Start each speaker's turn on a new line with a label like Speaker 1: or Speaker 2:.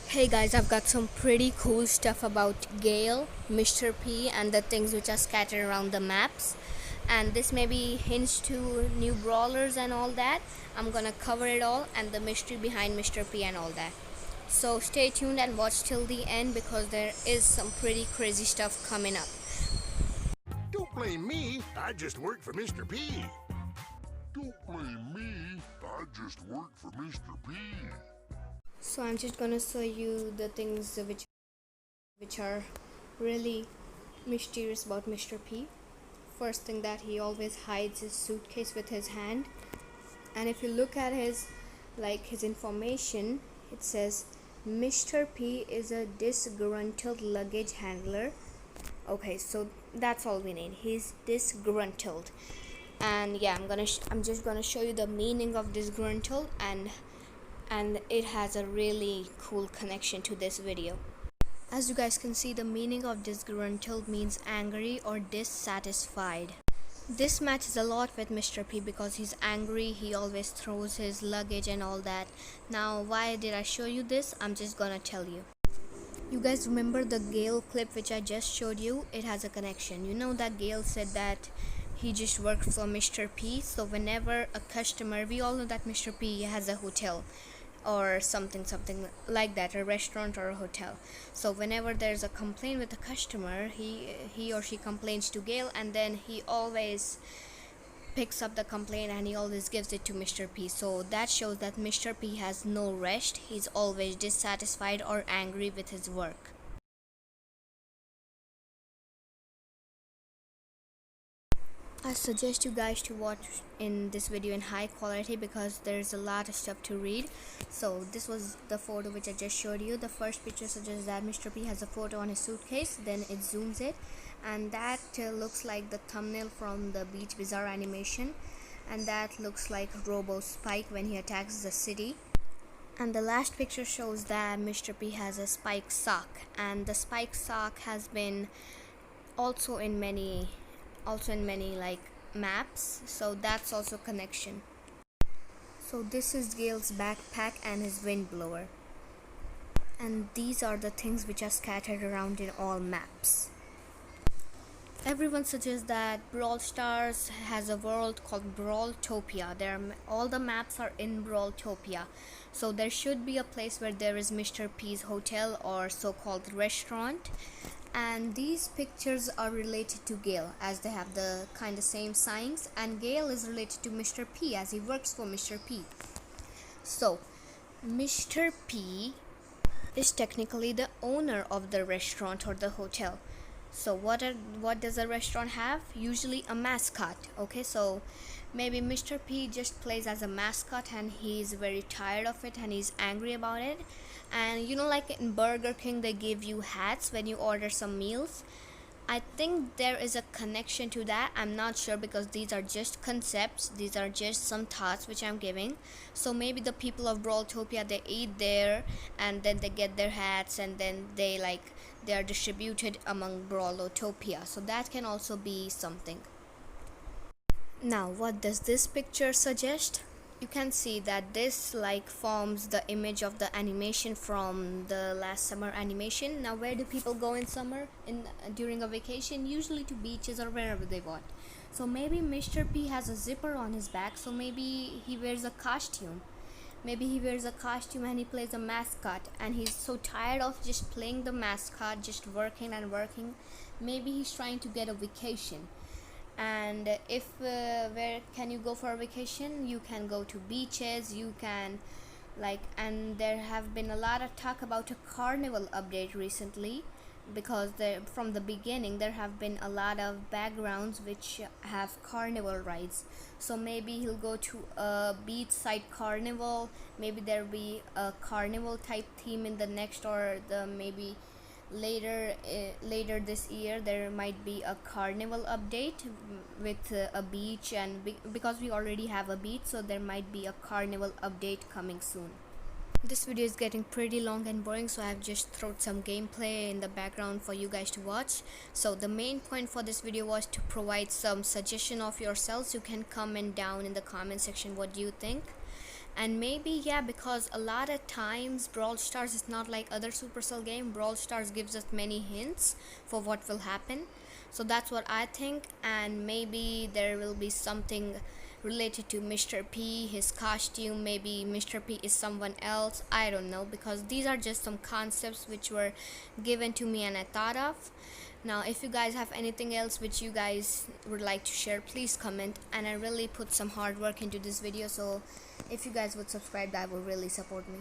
Speaker 1: Hey guys, I've got some pretty cool stuff about Gale, Mr. P, and the things which are scattered around the maps. And this may be hints to new brawlers and all that. I'm gonna cover it all and the mystery behind Mr. P and all that. So stay tuned and watch till the end because there is some pretty crazy stuff coming up.
Speaker 2: Don't blame me. I just work for Mr. P. Don't blame me. I just work for Mr. P.
Speaker 1: So I'm just gonna show you the things which are really mysterious about Mr. P. First thing, that he always hides his suitcase with his hand, and if you look at his information, it says Mr. P is a disgruntled luggage handler. Okay, so that's all we need. He's disgruntled. And yeah, I'm just gonna show you the meaning of disgruntled, and it has a really cool connection to this video. As you guys can see, the meaning of disgruntled means angry or dissatisfied. This matches a lot with Mr. P because he's angry, he always throws his luggage and all that. Now, why did I show you this? I'm just gonna tell you. You guys remember the Gale clip which I just showed you? It has a connection. You know that Gale said that he just worked for Mr. P. So whenever a customer, we all know that Mr. P has a hotel or something like that, a restaurant or a hotel. So whenever there's a complaint with a customer, he or she complains to Gale, and then he always picks up the complaint and he always gives it to Mr. P. So that shows that Mr. P has no rest. He's always dissatisfied or angry with his work. I suggest you guys to watch in this video in high quality because there's a lot of stuff to read. So this was the photo which I just showed you. The first picture suggests that Mr. P has a photo on his suitcase, then it zooms it, and that looks like the thumbnail from the Beach Bizarre animation, and that looks like Robo Spike when he attacks the city. And the last picture shows that Mr. P has a spike sock, and the spike sock has been also in many like maps, so that's also connection. So this is Gale's backpack and his wind blower, and these are the things which are scattered around in all maps. Everyone suggests that Brawl Stars has a world called Brawltopia. All the maps are in Brawltopia, so there should be a place where there is Mr. P's hotel or so-called restaurant. And these pictures are related to Gale as they have the kind of same signs, and Gale is related to Mr. P as he works for Mr. P. So Mr. P is technically the owner of the restaurant or the hotel. So what does a restaurant have? Usually a mascot. Okay, so maybe Mr. P just plays as a mascot and he's very tired of it and he's angry about it. And you know, like in Burger King, they give you hats when you order some meals. I think there is a connection to that. I'm not sure because these are just concepts. These are just some thoughts which I'm giving. So maybe the people of Brawltopia, they eat there and then they get their hats, and then they are distributed among Brawltopia. So that can also be something. Now, what does this picture suggest? You can see that this forms the image of the animation from the last summer animation. Now, where do people go in summer during a vacation? Usually to beaches or wherever they want. So maybe Mr. P has a zipper on his back, so maybe he wears a costume. Maybe he wears a costume and he plays a mascot, and he's so tired of just playing the mascot, just working and working. Maybe he's trying to get a vacation. And if where can you go for a vacation? You can go to beaches, you can and there have been a lot of talk about a carnival update recently, because from the beginning there have been a lot of backgrounds which have carnival rides. So maybe he'll go to a beachside carnival, maybe there'll be a carnival type theme in the next, or the maybe later this year there might be a carnival update with a beach, and because we already have a beach, so there might be a carnival update coming soon. This video is getting pretty long and boring, so I have just thrown some gameplay in the background for you guys to watch. So the main point for this video was to provide some suggestion of yourselves. You can comment down in the comment section what do you think. And maybe, yeah, because a lot of times Brawl Stars is not like other Supercell game. Brawl Stars gives us many hints for what will happen, so that's what I think. And maybe there will be something related to Mr. P, his costume. Maybe Mr. P is someone else, I don't know, because these are just some concepts which were given to me and I thought of. Now if you guys have anything else which you guys would like to share, please comment. And I really put some hard work into this video, so if you guys would subscribe, that would really support me.